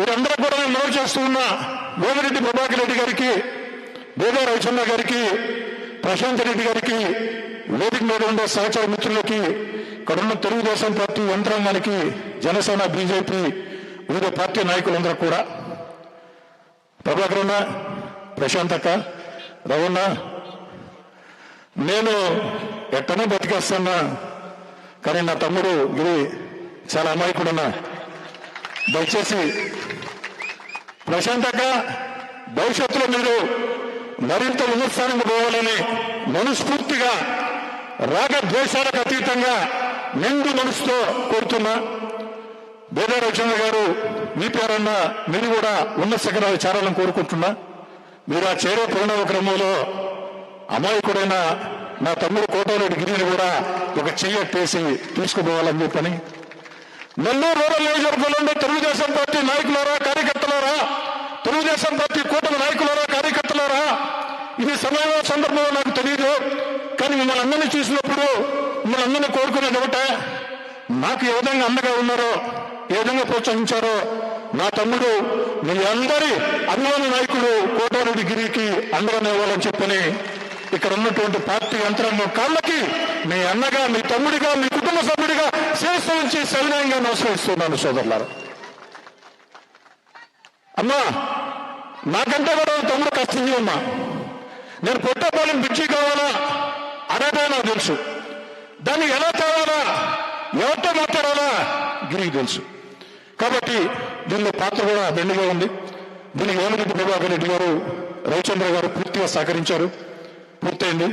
మీరందరూ కూడా నేను మనవి చేస్తూ ఉన్నా, వేమిరెడ్డి ప్రభాకర్ రెడ్డి గారికి, బేగా రవిచంద్ర గారికి, ప్రశాంత్ రెడ్డి గారికి, వేదిక మీద ఉండే సహచర మిత్రులకి, ఇక్కడున్న తెలుగుదేశం పార్టీ యంత్రాంగానికి, జనసేన, బీజేపీ, వివిధ పార్టీ నాయకులందరూ కూడా, ప్రభాకర్ అన్న, ప్రశాంత్ అక్క, రవణ, నేను ఎట్టనే బతికేస్తున్నా, కానీ నా తమ్ముడు గిరి చాలా అమాయకుడన్నా, దయచేసి ప్రశాంత్ అక్క భవిష్యత్తులో మీరు మరింత ఉన్నతానికి పోవాలని మనస్ఫూర్తిగా రాగద్వేషాలకు అతీతంగా నిండు మనసుతో కోరుతున్నా. బేదా రవిచంద్ర గారు, విపిఆర్ అన్న, మీరు కూడా ఉన్నత శిఖరాలు చేరాలని కోరుకుంటున్నా. మీరు ఆ చేరే పరిణామ క్రమంలో అమాయకుడైన నా తమ్ముడు కోటరెడ్డి గిరిని కూడా ఒక చెయ్యట్టేసి తీసుకుపోవాలని చెప్పని, నెల్లూరు రూరల్ నియోజకవర్గంలో తెలుగుదేశం పార్టీ నాయకులారా, కార్యకర్తలారా, తెలుగుదేశం పార్టీ కూటమి నాయకులారా, కార్యకర్తలారా, ఇది సమయం సందర్భంలో నాకు తెలియదు, కానీ మిమ్మల్ని అందరినీ చూసినప్పుడు మిమ్మల్ని అందరినీ కోరుకునేది ఒకటే, నాకు ఏ విధంగా అండగా ఉన్నారో, ఏ విధంగా ప్రోత్సహించారో నా తమ్ముడు మీ అందరి అభిమాన నాయకుడు కోటరెడ్డి గిరికి అండగానే ఇవ్వాలని చెప్పని ఇక్కడ ఉన్నటువంటి పార్టీ యంత్రాంగం కాళ్ళకి మీ అన్నగా, మీ తమ్ముడిగా, మీ కుటుంబ సభ్యుడిగా శిరస్సు నుంచి సవినయంగా నమస్కరిస్తున్నాను సోదరులారా. అమ్మా, నాకంటే కూడా తమ్ముడు కష్టం అమ్మా. నేను పొట్టపాలెం బ్రిడ్జి కావాలా అదే నాకు తెలుసు, దాన్ని ఎలా తేవాలా, ఎవరితో మాట్లాడాలా గిరికి తెలుసు. కాబట్టి దీనిలో పాత్ర కూడా దండిగా ఉంది. దీనికి వేమిరెడ్డి ప్రభాకర్ రెడ్డి గారు, రవిచంద్ర గారు పూర్తిగా సహకరించారు. పూర్తయింది.